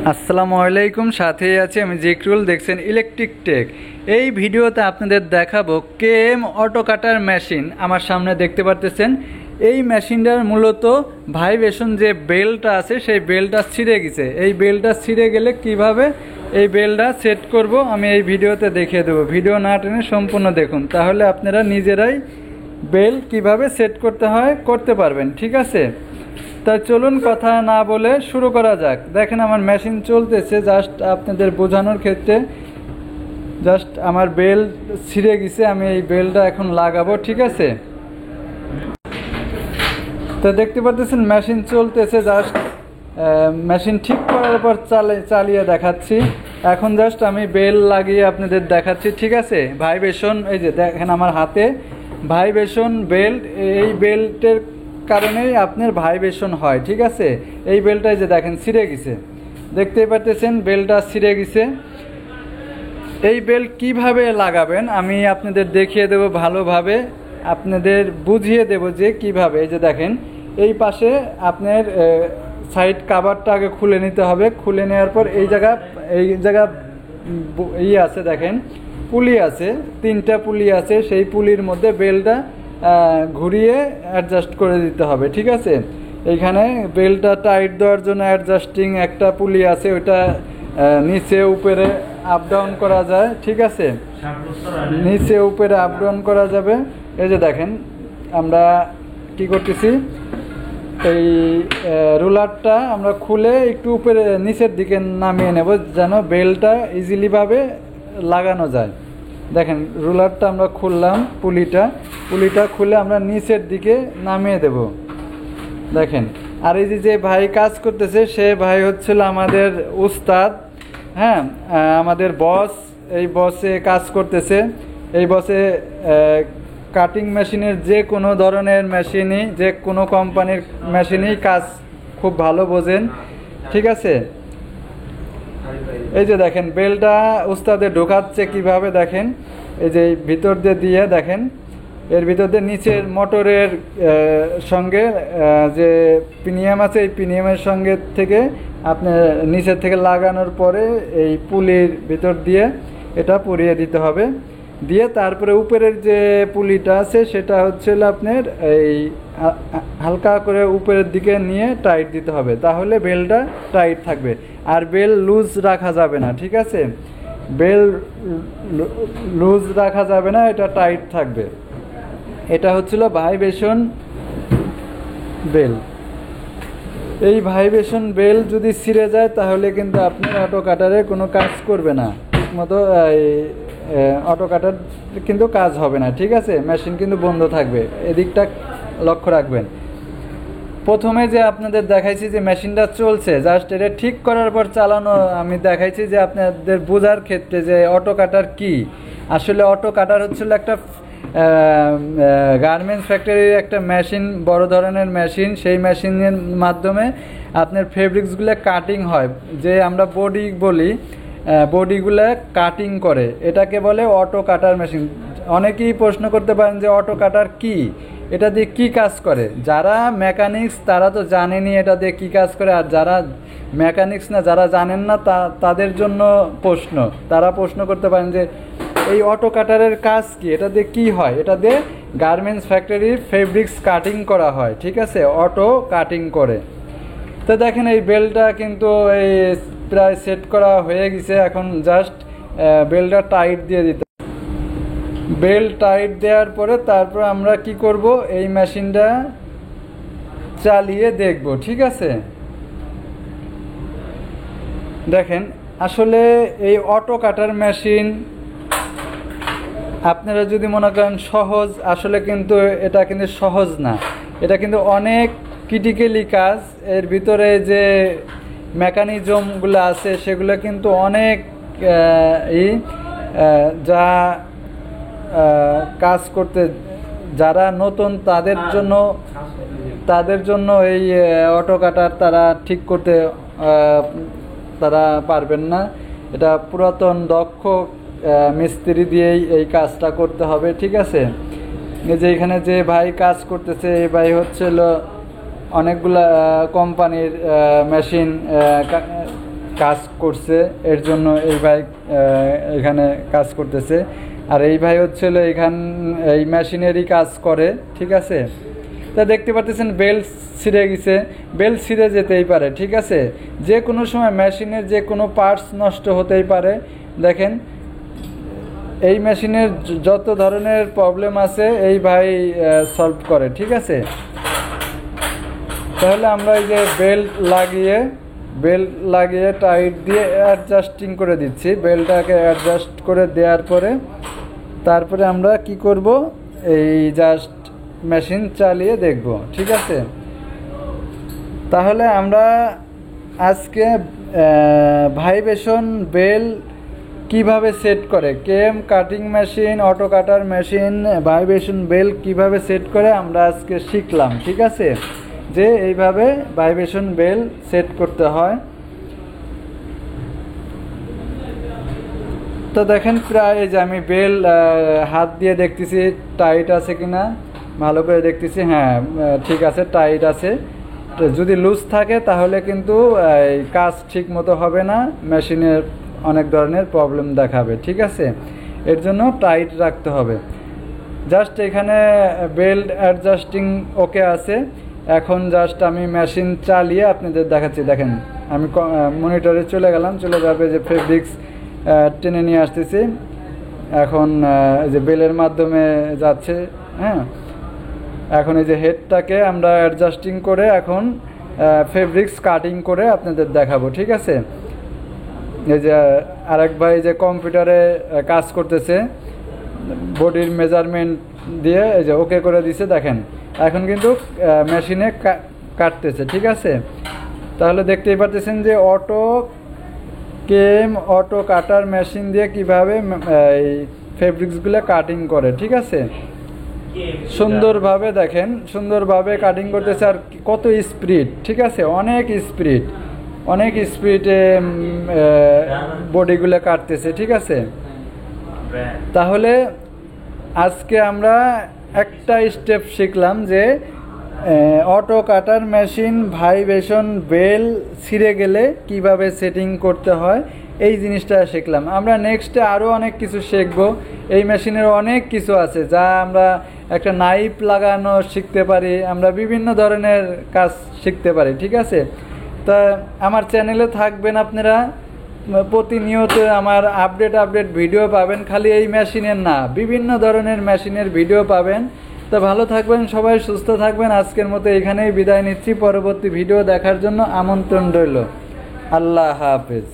আসসালামু আলাইকুম, সাথেই আছে আমি জিকরুল। দেখছেন ইলেকট্রিক টেক। এই ভিডিওতে আপনাদের দেখাবো কেএম অটো কাটার মেশিন। আমার সামনে দেখতে পারতেছেন এই মেশিনটার মূলত ভাইব্রেশন যে বেলটা আছে সেই বেলটা ছিঁড়ে গেছে। এই বেলটা ছিঁড়ে গেলে কিভাবে এই বেলটা সেট করব আমি এই ভিডিওতে দেখিয়ে দেবো। ভিডিও না টেনে সম্পূর্ণ দেখুন, তাহলে আপনারা নিজেরাই বেল কিভাবে সেট করতে হয় করতে পারবেন। ঠিক আছে, তাই চলুন কথা না বলে শুরু করা যাক। দেখেন আমার মেশিন চলতেছে, জাস্ট আপনাদের বোঝানোর ক্ষেত্রে জাস্ট আমার বেল ছিঁড়ে গেছে, আমি এই বেলটা এখন লাগাবো। ঠিক আছে, তো দেখতে পাচ্ছেন মেশিন চলতেছে, জাস্ট মেশিন ঠিক করার পর চালিয়ে দেখাচ্ছি। এখন জাস্ট আমি বেল লাগিয়ে আপনাদের দেখাচ্ছি। ঠিক আছে, ভাইব্রেশন এই যে দেখেন আমার হাতে ভাইব্রেশন বেল্ট, এই বেল্টের কারণেই আপনার ভাইব্রেশন হয়। ঠিক আছে, এই বেলটাই যে দেখেন ছিঁড়ে গেছে, দেখতেই পাচ্ছেন বেলটা ছিঁড়ে গেছে। এই বেল্ট কিভাবে লাগাবেন আমি আপনাদের দেখিয়ে দেব, ভালোভাবে আপনাদের বুঝিয়ে দেব যে কিভাবে। এই যে দেখেন এই পাশে আপনার সাইড কাভারটা আগে খুলে নিতে হবে। খুলে নেওয়ার পর এই জায়গা আছে, দেখেন পুলি আছে, 3টা পুলি আছে। সেই পুলির মধ্যে বেলটা ঘুরিয়ে অ্যাডজাস্ট করে দিতে হবে। ঠিক আছে, এইখানে বেলটা টাইট দেওয়ার জন্য অ্যাডজাস্টিং একটা পুলি আছে, ওইটা নিচে উপরে আপ ডাউন করা যায়। ঠিক আছে, নিচে উপরে আপ ডাউন করা যাবে। এই যে দেখেন আমরা কি করতেছি, এই রুলারটা আমরা খুলে একটু উপরে নিচের দিকে নামিয়ে নেব যেন বেলটা ইজিলিভাবে লাগানো যায়। দেখেন রুলারটা আমরা খুললাম, পুলিটা খুলে আমরা নিচের দিকে নামিয়ে দেব। দেখেন, আর এই যে ভাই কাজ করতেছে সে ভাই হচ্ছিল আমাদের উস্তাদ, হ্যাঁ, আমাদের বস। এই বসে কাজ করতেছে, এই বসে কাটিং মেশিনের যে কোনো ধরনের মেশিনই, যে কোনো কোম্পানির মেশিনই কাজ খুব ভালো বোঝেন। ঠিক আছে, এই যে দেখেন বেলটা উস্তাদে ঢোকাচ্ছে কিভাবে, দেখেন এই যে ভিতর দিয়ে দেখেন, এর ভিতর দিয়ে নিচের মোটরের সঙ্গে যে পিনিয়াম আছে, এই পিনিয়ামের সঙ্গে থেকে আপনার নিচের থেকে লাগানোর পরে এই পুলির ভিতর দিয়ে এটা পরিয়ে দিতে হবে। দিয়ে তারপরে উপরের যে পুলিটা আছে সেটা হচ্ছিল আপনার এই হালকা করে উপরের দিকে নিয়ে টাইট দিতে হবে, তাহলে বেলটা টাইট থাকবে। আর বেল লুজ রাখা যাবে না। ঠিক আছে, বেল লুজ রাখা যাবে না, এটা টাইট থাকবে। এটা হচ্ছিল ভাইব্রেশন বেল। এই ভাইব্রেশন বেল যদি ছিঁড়ে যায় তাহলে কিন্তু আপনার অটো কাটারে কোনো কাজ করবে না ঠিকমতো, অটো কাটার কিন্তু কাজ হবে না। ঠিক আছে, মেশিন কিন্তু বন্ধ থাকবে, এদিকটা লক্ষ্য রাখবেন। প্রথমে যে আপনাদের দেখাইছি যে মেশিনটা চলছে, জাস্ট এটা ঠিক করার পর চালানো আমি দেখাইছি যে আপনাদের বোঝার ক্ষেত্রে যে অটো কাটার কি। আসলে অটো কাটার হচ্ছিল একটা গার্মেন্টস ফ্যাক্টরির একটা মেশিন, বড় ধরনের মেশিন। সেই মেশিনের মাধ্যমে আপনার ফেব্রিক্সগুলো কাটিং হয়, যে আমরা বডি বলি, বডিগুলো কাটিং করে, এটাকে বলে অটো কাটার মেশিন। অনেকেই প্রশ্ন করতে পারেন যে অটো কাটার কি, এটা দিয়ে কি কাজ করে। যারা মেকানিক্স তারা তো জানেনই এটা দিয়ে কি কাজ করে, আর যারা মেকানিক্স না, যারা জানেন না তাদের জন্য প্রশ্ন। তারা প্রশ্ন করতে পারেন যে এই অটো কাটারের কাজ কি, এটা দিয়ে কি হয়। এটা দিয়ে গার্মেন্টস ফ্যাক্টরির ফেব্রিক্স কাটিং করা হয়। ঠিক আছে, অটো কাটিং করে। তো দেখেন এই বেলটা কিন্তু এই প্রায় সেট করা হয়ে গেছে। এখন জাস্ট বেলটা টাইট দিয়ে দিতে, বেল টাইট দেওয়ার পরে তারপর আমরা কি করব, এই মেশিনটা চালিয়ে দেখব। ঠিক আছে, দেখেন আসলে এই অটো কাটার মেশিন আপনারা যদি মনে করেন সহজ, আসলে কিন্তু এটা কিন্তু সহজ না। এটা কিন্তু অনেক ক্রিটিক্যালি কাজ। এর ভিতরে যে মেকানিজমগুলো আছে সেগুলো কিন্তু অনেক যা কাজ করতে যারা নতুন তাদের জন্য এই অটো কাটার তারা ঠিক করতে তারা পারবেন না। এটা পুরাতন দক্ষ মিস্ত্রি দিয়েই এই কাজটা করতে হবে। ঠিক আছে, এই যে এখানে যে ভাই কাজ করতেছে, এই ভাই হচ্ছিল অনেকগুলা কোম্পানির মেশিন কাজ করছে, এর জন্য এই ভাই এখানে কাজ করতেছে। আর এই ভাই হচ্ছিল এই মেশিনেরই কাজ করে, ঠিক আছে। তা দেখতে পাচ্ছেন বেল্ট ছিঁড়ে গেছে, বেল্ট ছিঁড়ে যেতেই পারে, ঠিক আছে। যে কোনো সময় মেশিনের যে কোনো পার্টস নষ্ট হতেই পারে। দেখেন এই মেশিনের যত ধরনের প্রবলেম আছে এই ভাই সলভ করে, ঠিক আছে। তাহলে আমরা এই যে বেল্ট লাগিয়ে টাইট দিয়ে অ্যাডজাস্টিং করে দিচ্ছি। বেল্টটাকে অ্যাডজাস্ট করে দেওয়ার পরে তারপরে আমরা কি করব, এই জাস্ট মেশিন চালিয়ে দেখব, ঠিক আছে। তাহলে আমরা আজকে ভাইব্রেশন বেল কিভাবে সেট করে, কেএম কাটিং মেশিন, অটো কাটার মেশিন ভাইব্রেশন বেল কিভাবে সেট করে আমরা আজকে শিখলাম, ঠিক আছে। যে এইভাবে ভাইব্রেশন বেল সেট করতে হয়। তো দেখেন প্রায় যে আমি বেল হাত দিয়ে দেখতেছি টাইট আছে কিনা, ভালো করে দেখতেছি, হ্যাঁ ঠিক আছে, টাইট আছে। যদি লুজ থাকে তাহলে কিন্তু কাজ ঠিক মতো হবে না, মেশিনের অনেক ধরনের প্রবলেম দেখাবে, ঠিক আছে। এর জন্য টাইট রাখতে হবে। জাস্ট এখানে বেল্ট অ্যাডজাস্টিং ওকে আছে। এখন জাস্ট আমি মেশিন চালিয়ে আপনাদের দেখাচ্ছি। দেখেন আমি মনিটরে চলে গেলাম, চলে যাবে যে ফেব্রিক্স টেনে নিয়ে আসতেছি। এখন এই যে বেলের মাধ্যমে যাচ্ছে, হ্যাঁ। এখন এই যে হেডটাকে আমরা অ্যাডজাস্টিং করে এখন ফেব্রিক্স কাটিং করে আপনাদের দেখাবো, ঠিক আছে। এই যে আরেক ভাই যে কম্পিউটারে কাজ করতেছে, বডির মেজারমেন্ট দিয়ে এই যে ওকে করে দিছে। দেখেন এখন কিন্তু মেশিনে কাটতেছে, ঠিক আছে। তাহলে দেখতেই পাচ্ছেন যে অটো কাটার মেশিন দিয়ে কিভাবে এই ফেব্রিক্সগুলো কাটিং করে, ঠিক আছে। সুন্দরভাবে দেখেন, সুন্দরভাবে কাটিং করতেছে। আর কত স্পিড, ঠিক আছে, অনেক স্পিডে বডিগুলো কাটতেছে, ঠিক আছে। তাহলে আজকে আমরা একটা স্টেপ শিখলাম যে অটো কাটার মেশিন ভাইব্রেশন বেল ছিঁড়ে গেলে কিভাবে সেটিং করতে হয়, এই জিনিসটা শিখলাম। আমরা নেক্সটে আরও অনেক কিছু শিখব। এই মেশিনের অনেক কিছু আছে যা আমরা একটা নাইফ লাগানো শিখতে পারি, আমরা বিভিন্ন ধরনের কাজ শিখতে পারি, ঠিক আছে। তা আমার চ্যানেলে থাকবেন আপনারা, প্রতিনিয়ত আমার আপডেট ভিডিও পাবেন। খালি এই মেশিনের না, বিভিন্ন ধরনের মেশিনের ভিডিও পাবেন। তো ভালো থাকবেন সবাই, সুস্থ থাকবেন। আজকের মতো এখানেই বিদায় নিচ্ছি। পরবর্তী ভিডিও দেখার জন্য আমন্ত্রণ রইল। আল্লাহ হাফেজ।